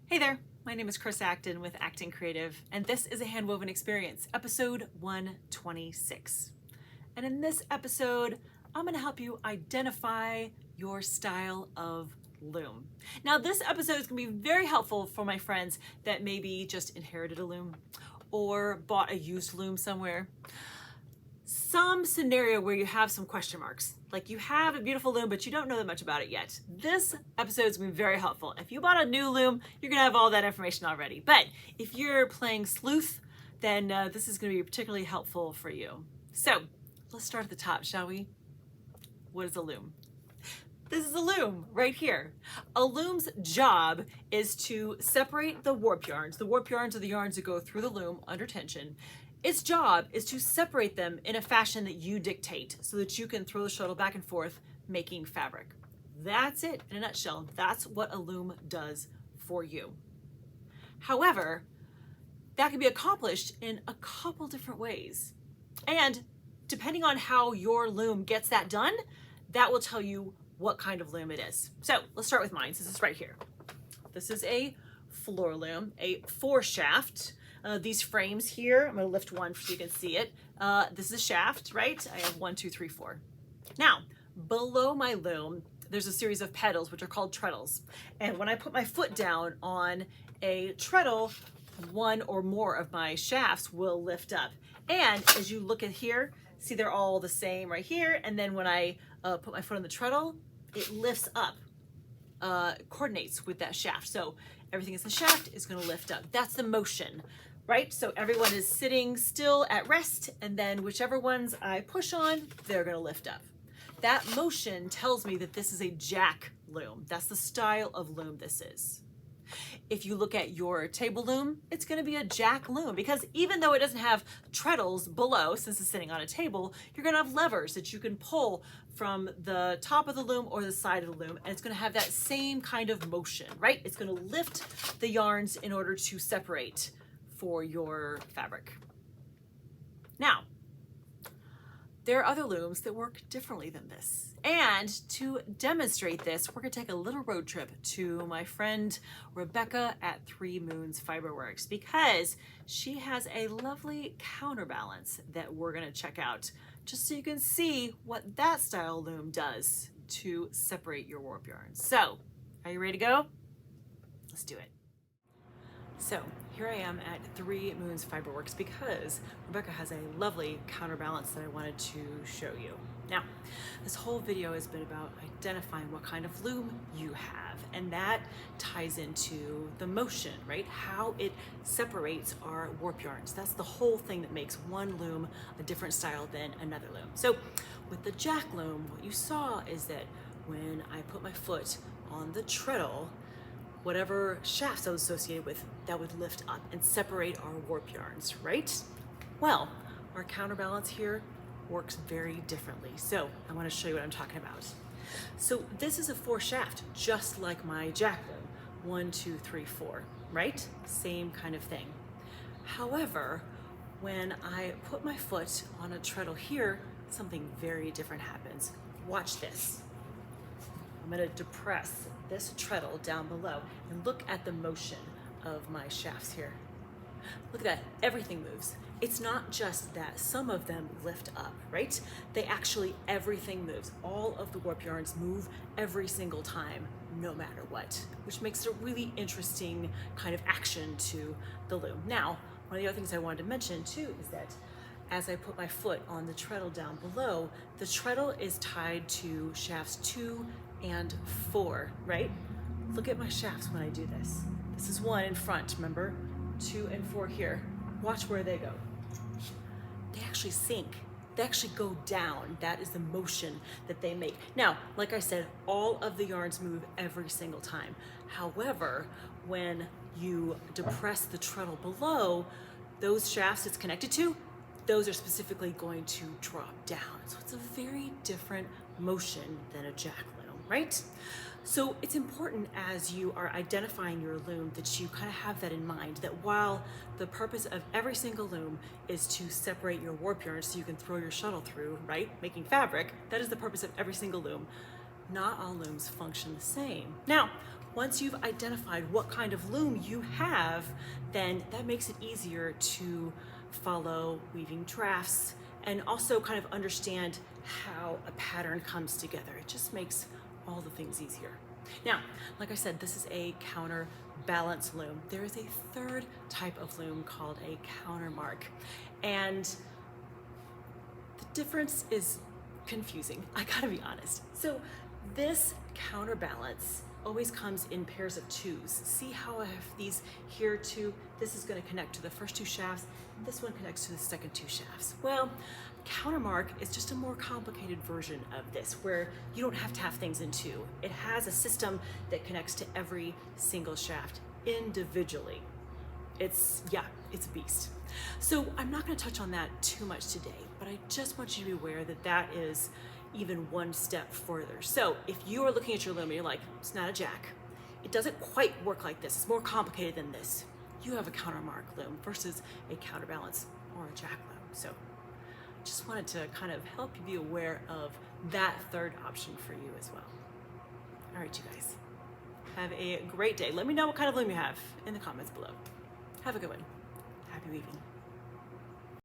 Hey there, my name is Chris Acton with Acton Creative, and this is A Handwoven Experience, episode 126. And in this episode, I'm going to help you identify your style of loom. Now, this episode is going to be very helpful for my friends that maybe just inherited a loom or bought a used loom somewhere. Some scenario where you have some question marks, like you have a beautiful loom but you don't know that much about it yet. This episode is going to be very helpful. If you bought a new loom, you're going to have all that information already. But if you're playing sleuth, then this is going to be particularly helpful for you. So let's start at the top, shall we? What is a loom? This is a loom right here. A loom's job is to separate the warp yarns. The warp yarns are the yarns that go through the loom under tension. Its job is to separate them in a fashion that you dictate so that you can throw the shuttle back and forth making fabric. That's it in a nutshell. That's what a loom does for you. However, that can be accomplished in a couple different ways. And depending on how your loom gets that done, that will tell you what kind of loom it is. So let's start with mine. This is right here. This is a floor loom, a 4-shaft. These frames here, I'm going to lift one so you can see it. This is a shaft, right? I have 1, 2, 3, 4. Now, below my loom, there's a series of pedals, which are called treadles. And when I put my foot down on a treadle, one or more of my shafts will lift up. And as you look at here, see they're all the same right here. And then when I put my foot on the treadle, it lifts up, coordinates with that shaft. So everything in the shaft is going to lift up. That's the motion. Right? So everyone is sitting still at rest, and then whichever ones I push on, they're going to lift up. That motion tells me that this is a jack loom. That's the style of loom this is. If you look at your table loom, it's going to be a jack loom because even though it doesn't have treadles below, since it's sitting on a table, you're going to have levers that you can pull from the top of the loom or the side of the loom, and it's going to have that same kind of motion, right? It's going to lift the yarns in order to separate for your fabric. Now, there are other looms that work differently than this. And to demonstrate this, we're gonna take a little road trip to my friend Rebecca at 3 Moons Fiberworks because she has a lovely counterbalance that we're gonna check out just so you can see what that style loom does to separate your warp yarns. So, are you ready to go? Let's do it. So here I am at 3 Moons Fiberworks because Rebecca has a lovely counterbalance that I wanted to show you. Now, this whole video has been about identifying what kind of loom you have, and that ties into the motion, right? How it separates our warp yarns. That's the whole thing that makes one loom a different style than another loom. So with the jack loom, what you saw is that when I put my foot on the treadle, whatever shafts I was associated with, that would lift up and separate our warp yarns, right? Well, our counterbalance here works very differently. So I want to show you what I'm talking about. So this is a 4-shaft, just like my jack loom. 1, 2, 3, 4, right? Same kind of thing. However, when I put my foot on a treadle here, something very different happens. Watch this. I'm going to depress this treadle down below and look at the motion of my shafts here. Look at that, everything moves. It's not just that some of them lift up, right? Everything moves. All of the warp yarns move every single time, no matter what, which makes it a really interesting kind of action to the loom. Now, one of the other things I wanted to mention too is that as I put my foot on the treadle down below, the treadle is tied to shafts 2 and 4, right? Look at my shafts when I do this. This is 1 in front, remember? 2 and 4 here. Watch where they go. They actually sink. They actually go down. That is the motion that they make. Now, like I said, all of the yarns move every single time. However, when you depress the treadle below, those shafts it's connected to, those are specifically going to drop down. So it's a very different motion than a jack loom, right? So it's important as you are identifying your loom that you kind of have that in mind, that while the purpose of every single loom is to separate your warp yarn so you can throw your shuttle through, right? Making fabric, that is the purpose of every single loom. Not all looms function the same. Now, once you've identified what kind of loom you have, then that makes it easier to follow weaving drafts and also kind of understand how a pattern comes together. It just makes all the things easier. Now, like I said, this is a counterbalance loom. There is a third type of loom called a countermark. And the difference is confusing, I gotta be honest. So this counterbalance always comes in pairs of twos. See how I have these here two? This is gonna connect to the first two shafts, and this one connects to the second two shafts. Well, countermark is just a more complicated version of this, where you don't have to have things in two. It has a system that connects to every single shaft individually. It's a beast. So I'm not gonna touch on that too much today, but I just want you to be aware that that is even one step further. So if you are looking at your loom and you're like, it's not a jack, it doesn't quite work like this, it's more complicated than this, you have a countermark loom versus a counterbalance or a jack loom. So just wanted to kind of help you be aware of that third option for you as well. All right, you guys, have a great day. Let me know what kind of loom you have in the comments below. Have a good one. Happy weaving.